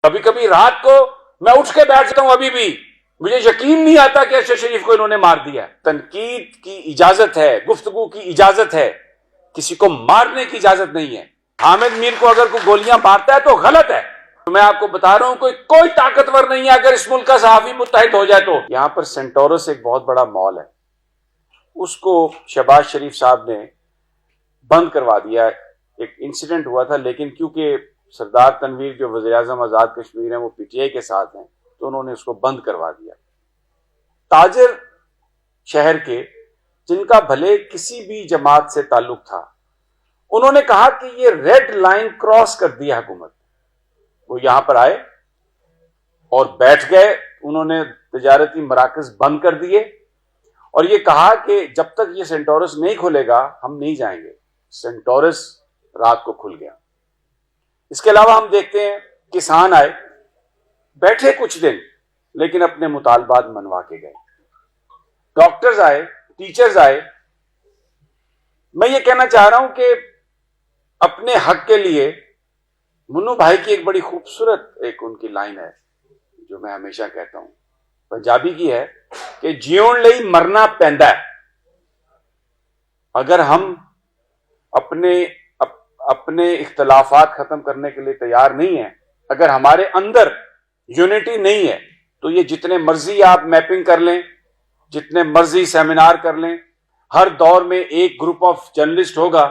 کبھی کبھی رات کو میں اٹھ کے بیٹھ جاتا ہوں، ابھی بھی مجھے یقین نہیں آتا کہ ارشد شریف کو انہوں نے مار دیا۔ تنقید کی اجازت ہے، گفتگو کی اجازت ہے، کسی کو مارنے کی اجازت نہیں ہے۔ حامد میر کو اگر کوئی گولیاں مارتا ہے تو غلط ہے۔ تو میں آپ کو بتا رہا ہوں کوئی طاقتور نہیں ہے اگر اس ملک کا صحافی متحد ہو جائے تو۔ یہاں پر سینٹورس ایک بہت بڑا مال ہے، اس کو شہباز شریف صاحب نے بند کروا دیا۔ ایک انسیڈنٹ ہوا تھا، لیکن کیونکہ سردار تنویر جو وزیر اعظم آزاد کشمیر ہیں وہ پی ٹی آئی کے ساتھ ہیں تو انہوں نے اس کو بند کروا دیا۔ تاجر شہر کے جن کا بھلے کسی بھی جماعت سے تعلق تھا، انہوں نے کہا کہ یہ ریڈ لائن کراس کر دیا حکومت۔ وہ یہاں پر آئے اور بیٹھ گئے، انہوں نے تجارتی مراکز بند کر دیے اور یہ کہا کہ جب تک یہ سینٹورس نہیں کھلے گا ہم نہیں جائیں گے۔ سینٹورس رات کو کھل گیا۔ اس کے علاوہ ہم دیکھتے ہیں کسان آئے، بیٹھے کچھ دن لیکن اپنے مطالبات منوا کے گئے۔ ڈاکٹرز آئے، ٹیچرز آئے۔ میں یہ کہنا چاہ رہا ہوں کہ اپنے حق کے لیے منو بھائی کی ایک بڑی خوبصورت ایک ان کی لائن ہے جو میں ہمیشہ کہتا ہوں، پنجابی کی ہے کہ جیون لئی مرنا پیندا ہے۔ اگر ہم اپنے اختلافات ختم کرنے کے لیے تیار نہیں ہیں، اگر ہمارے اندر یونٹی نہیں ہے، تو یہ جتنے مرضی آپ میپنگ کر لیں، جتنے مرضی سیمینار کر لیں، ہر دور میں ایک گروپ آف جرنلسٹ ہوگا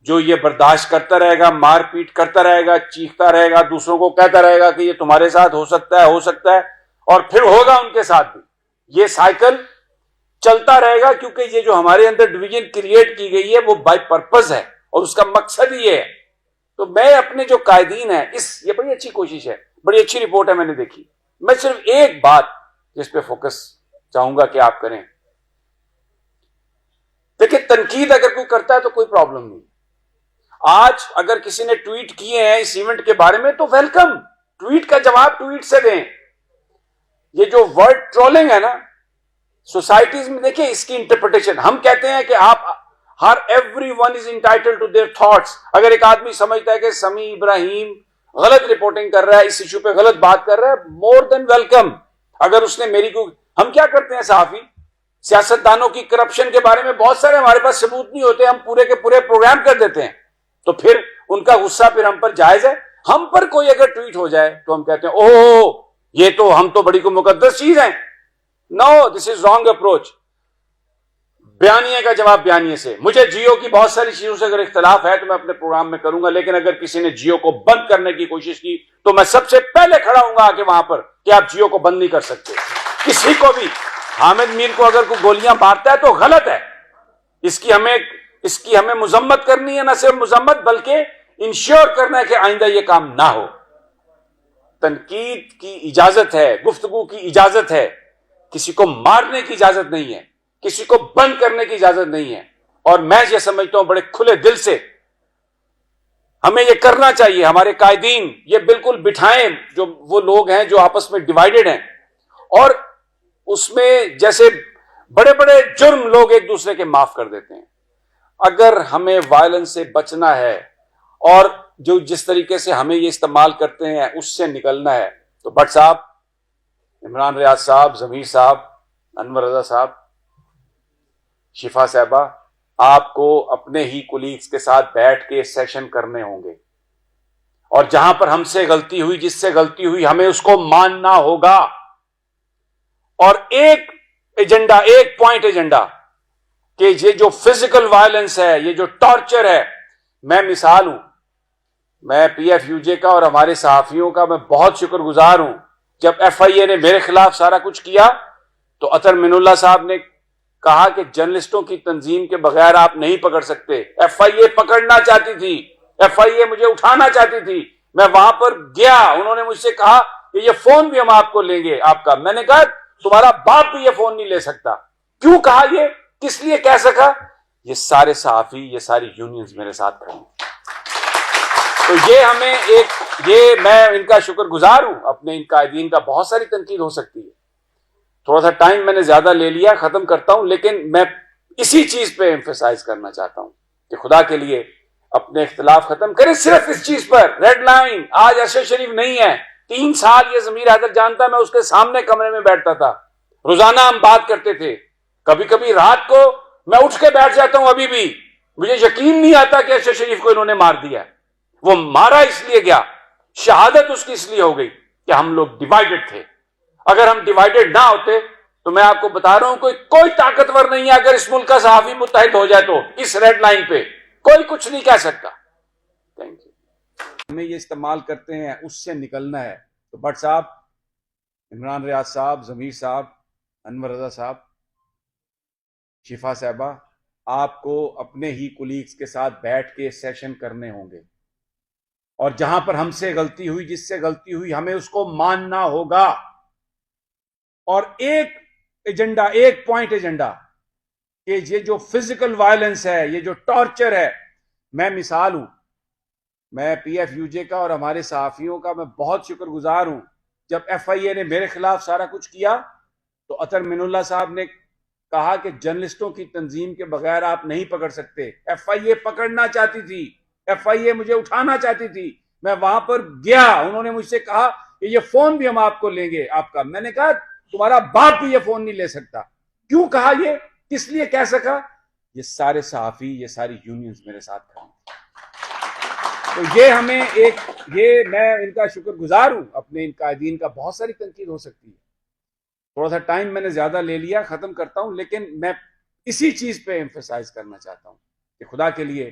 جو یہ برداشت کرتا رہے گا، مار پیٹ کرتا رہے گا، چیختا رہے گا، دوسروں کو کہتا رہے گا کہ یہ تمہارے ساتھ ہو سکتا ہے، اور پھر ہوگا ان کے ساتھ بھی۔ یہ سائیکل چلتا رہے گا کیونکہ یہ جو ہمارے اندر ڈویژن کریٹ کی گئی ہے وہ بائی پرپز ہے اور اس کا مقصد ہی یہ ہے۔ تو میں اپنے جو قائدین ہیں، یہ بڑی اچھی کوشش ہے، بڑی اچھی رپورٹ ہے میں نے دیکھی۔ میں صرف ایک بات جس پہ فوکس چاہوں گا کہ آپ کریں، دیکھیں تنقید اگر کوئی کرتا ہے تو کوئی پرابلم نہیں۔ آج اگر کسی نے ٹویٹ کیے ہیں اس ایونٹ کے بارے میں تو ویلکم، ٹویٹ کا جواب ٹویٹ سے دیں۔ یہ جو ورڈ ٹرولنگ ہے نا سوسائٹیز میں، دیکھیں اس کی انٹرپریٹیشن، ہم کہتے ہیں کہ everyone is entitled to their thoughts. اگر ایک آدمی سمجھتا ہے کہ سمیع ابراہیم غلط رپورٹنگ کر رہا ہے، اس ایشو پہ غلط بات کر رہا ہے، مور دین ویلکم۔ اگر اس نے ہم کیا کرتے ہیں صحافی، سیاستدانوں کی کرپشن کے بارے میں بہت سارے ہمارے پاس ثبوت نہیں ہوتے، ہم پورے کے پورے پروگرام کر دیتے ہیں، تو پھر ان کا غصہ پھر ہم پر جائز ہے۔ ہم پر کوئی اگر ٹویٹ ہو جائے تو ہم کہتے ہیں اوہ یہ تو ہم تو بڑی کوئی مقدس چیز ہیں۔ نو، دس از رانگ اپروچ۔ بیانیے کا جواب بیانیے سے۔ مجھے جیو کی بہت ساری چیزوں سے اگر اختلاف ہے تو میں اپنے پروگرام میں کروں گا، لیکن اگر کسی نے جیو کو بند کرنے کی کوشش کی تو میں سب سے پہلے کھڑا ہوں گا آ کے وہاں پر کہ آپ جیو کو بند نہیں کر سکتے کسی کو بھی۔ حامد میر کو اگر کوئی گولیاں مارتا ہے تو غلط ہے، اس کی ہمیں مذمت کرنی ہے، نہ صرف مذمت بلکہ انشور کرنا ہے کہ آئندہ یہ کام نہ ہو۔ تنقید کی اجازت ہے، گفتگو کی اجازت ہے، کسی کو مارنے کی اجازت نہیں ہے، کسی کو بند کرنے کی اجازت نہیں ہے۔ اور میں یہ سمجھتا ہوں بڑے کھلے دل سے ہمیں یہ کرنا چاہیے۔ ہمارے قائدین یہ بالکل بٹھائیں جو وہ لوگ ہیں جو آپس میں ڈیوائیڈڈ ہیں، اور اس میں جیسے بڑے بڑے جرم لوگ ایک دوسرے کے معاف کر دیتے ہیں۔ اگر ہمیں وائلنس سے بچنا ہے اور جو جس طریقے سے ہمیں یہ استعمال کرتے ہیں اس سے نکلنا ہے، تو بٹ صاحب، عمران ریاض صاحب، ضمیر صاحب، انور رضا صاحب، شفا صاحبہ، آپ کو اپنے ہی کولیگز کے ساتھ بیٹھ کے سیشن کرنے ہوں گے، اور جہاں پر ہم سے غلطی ہوئی، جس سے غلطی ہوئی، ہمیں اس کو ماننا ہوگا۔ اور ایک ایجنڈا، ایک پوائنٹ ایجنڈا کہ یہ جو فزیکل وائلنس ہے، یہ جو ٹارچر ہے، میں مثال ہوں، میں پی ایف یو جے کا اور ہمارے صحافیوں کا میں بہت شکر گزار ہوں۔ جب ایف آئی اے نے میرے خلاف سارا کچھ کیا تو اطہر من اللہ صاحب نے کہا کہ جرنلسٹوں کی تنظیم کے بغیر آپ نہیں پکڑ سکتے۔ ایف آئی اے پکڑنا چاہتی تھی، ایف آئی اے مجھے اٹھانا چاہتی تھی، میں وہاں پر گیا، انہوں نے مجھ سے کہا کہ یہ فون بھی ہم آپ کو لیں گے آپ کا۔ میں نے کہا تمہارا باپ بھی یہ فون نہیں لے سکتا۔ کیوں کہا؟ یہ کس لیے کہہ سکا؟ یہ سارے صحافی، یہ ساری یونینز میرے ساتھ کھڑی۔ تو یہ میں ان کا شکر گزار ہوں، اپنے ان قائدین کا۔ بہت ساری تنقید ہو سکتی ہے، تھوڑا سا ٹائم میں نے زیادہ لے لیا، ختم کرتا ہوں، لیکن میں اسی چیز پہ ایمفیسائز کرنا چاہتا ہوں کہ خدا کے لیے اپنے اختلاف ختم کریں، صرف اس چیز پر۔ ریڈ لائن آج ارشد شریف نہیں ہے، 3 سال یہ ضمیر حیدر جانتا، میں اس کے سامنے کمرے میں بیٹھتا تھا، روزانہ ہم بات کرتے تھے. کبھی کبھی رات کو میں اٹھ کے بیٹھ جاتا ہوں، ابھی بھی مجھے یقین نہیں آتا کہ ارشد شریف کو انہوں نے مار دیا. وہ مارا اس لیے گیا، شہادت اس کی اس لیے ہو گئی کہ ہم لوگ ڈیوائیڈڈ تھے. اگر ہم ڈیوائیڈڈ نہ ہوتے تو میں آپ کو بتا رہا ہوں کوئی طاقتور نہیں ہے اگر اس ملک کا صحافی متحد ہو جائے تو اس ریڈ لائن پہ کوئی کچھ نہیں کہہ سکتا. Thank you. ہمیں یہ استعمال کرتے ہیں، اس سے نکلنا ہے. تو بٹ صاحب، عمران ریاض صاحب، ضمیر صاحب، انور رضا صاحب، شفا صاحبہ، آپ کو اپنے ہی کولیگز کے ساتھ بیٹھ کے سیشن کرنے ہوں گے، اور جہاں پر ہم سے غلطی ہوئی، جس سے غلطی ہوئی، ہمیں اس کو ماننا ہوگا. اور ایک ایجنڈا، ایک پوائنٹ ایجنڈا، کہ یہ جو فزیکل وائلنس ہے، یہ جو ٹارچر ہے، میں مثال ہوں. میں پی ایف یو جے کا اور ہمارے صحافیوں کا میں بہت شکر گزار ہوں. جب ایف آئی اے نے میرے خلاف سارا کچھ کیا تو اطہر من اللہ صاحب نے کہا کہ جرنلسٹوں کی تنظیم کے بغیر آپ نہیں پکڑ سکتے. ایف آئی اے پکڑنا چاہتی تھی، ایف آئی اے مجھے اٹھانا چاہتی تھی. میں وہاں پر گیا، انہوں نے مجھ سے کہا کہ یہ فون بھی ہم آپ کو لیں گے آپ کا. میں نے کہا تمہارا باپ بھی یہ فون نہیں لے سکتا. کیوں کہا؟ یہ کس لیے کہہ سکا؟ یہ سارے صحافی، یہ ساری یونینز میرے ساتھ کھڑی. تو یہ ہمیں یہ میں ان کا شکر گزار ہوں. اپنے ان قائدین کا بہت ساری تنقید ہو سکتی ہے، تھوڑا سا ٹائم میں نے زیادہ لے لیا، ختم کرتا ہوں. لیکن میں اسی چیز پہ ایمفیسائز کرنا چاہتا ہوں کہ خدا کے لیے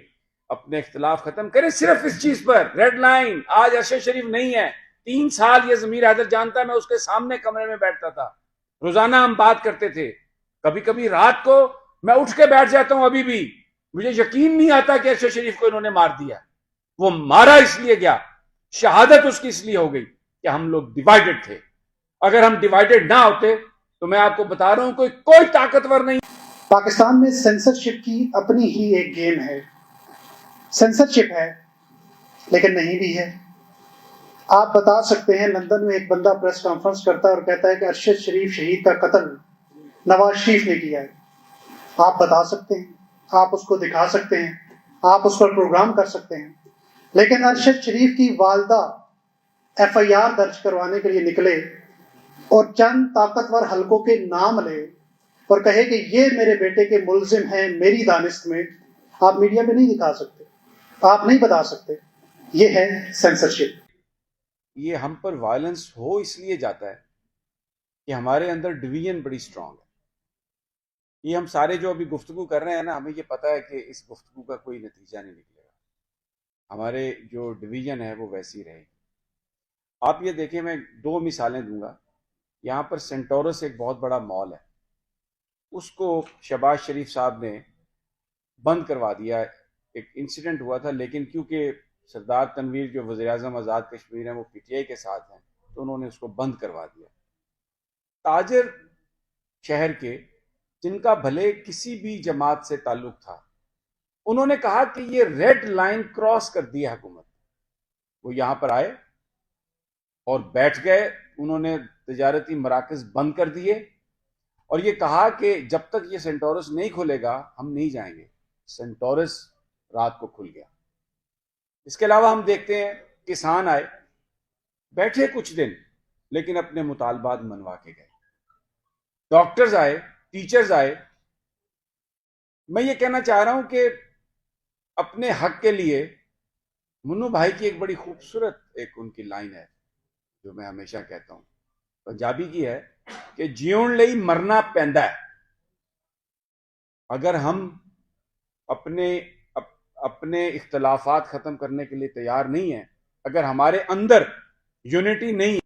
اپنے اختلاف ختم کریں صرف اس چیز پر. ریڈ لائن آج ارشد شریف نہیں ہے. 3 سال یہ ضمیر حیدر جانتا، میں اس کے سامنے کمرے میں بیٹھتا تھا، روزانہ ہم بات کرتے تھے. کبھی کبھی رات کو میں اٹھ کے بیٹھ جاتا ہوں، ابھی بھی مجھے یقین نہیں آتا کہ ارشد شریف کو انہوں نے مار دیا. وہ مارا اس لیے گیا، شہادت اس کی اس لیے ہو گئی کہ ہم لوگ ڈیوائیڈڈ تھے. اگر ہم ڈیوائیڈڈ نہ ہوتے تو میں آپ کو بتا رہا ہوں کوئی طاقتور نہیں. پاکستان میں سینسرشپ کی اپنی ہی ایک گیم ہے. سینسرشپ ہے لیکن نہیں بھی ہے. آپ بتا سکتے ہیں لندن میں ایک بندہ پریس کانفرنس کرتا ہے اور کہتا ہے کہ ارشد شریف شہید کا قتل نواز شریف نے کیا ہے. آپ بتا سکتے ہیں، آپ اس کو دکھا سکتے ہیں، آپ اس پر پروگرام کر سکتے ہیں، لیکن ارشد شریف کی والدہ ایف آئی آر درج کروانے کے لیے نکلے اور چند طاقتور حلقوں کے نام لے اور کہے کہ یہ میرے بیٹے کے ملزم ہیں میری دانست میں، آپ میڈیا پہ نہیں دکھا سکتے، آپ نہیں بتا سکتے. یہ ہے سینسرشپ. یہ ہم پر وائلنس ہو اس لیے جاتا ہے کہ ہمارے اندر ڈویژن بڑی سٹرانگ ہے. یہ ہم سارے جو ابھی گفتگو کر رہے ہیں نا، ہمیں یہ پتا ہے کہ اس گفتگو کا کوئی نتیجہ نہیں نکلے گا. ہمارے جو ڈویژن ہے وہ ویسی رہے گی. آپ یہ دیکھیں، میں 2 مثالیں دوں گا. یہاں پر سینٹورس ایک بہت بڑا مال ہے، اس کو شہباز شریف صاحب نے بند کروا دیا. ایک انسیڈنٹ ہوا تھا، لیکن کیونکہ سردار تنویر جو وزیر اعظم آزاد کشمیر ہیں وہ پی ٹی آئی کے ساتھ ہیں تو انہوں نے اس کو بند کروا دیا. تاجر شہر کے جن کا بھلے کسی بھی جماعت سے تعلق تھا، انہوں نے کہا کہ یہ ریڈ لائن کراس کر دی ہے حکومت. وہ یہاں پر آئے اور بیٹھ گئے. انہوں نے تجارتی مراکز بند کر دیے اور یہ کہا کہ جب تک یہ سینٹورس نہیں کھلے گا ہم نہیں جائیں گے. سینٹورس رات کو کھل گیا. اس کے علاوہ ہم دیکھتے ہیں کسان آئے، بیٹھے کچھ دن، لیکن اپنے مطالبات منوا کے گئے. ڈاکٹرز آئے، ٹیچرز آئے. میں یہ کہنا چاہ رہا ہوں کہ اپنے حق کے لیے منو بھائی کی ایک بڑی خوبصورت ایک ان کی لائن ہے جو میں ہمیشہ کہتا ہوں، پنجابی کی ہے کہ جیون لئی مرنا پیندا ہے. اگر ہم اپنے اختلافات ختم کرنے کے لیے تیار نہیں ہیں، اگر ہمارے اندر یونٹی نہیں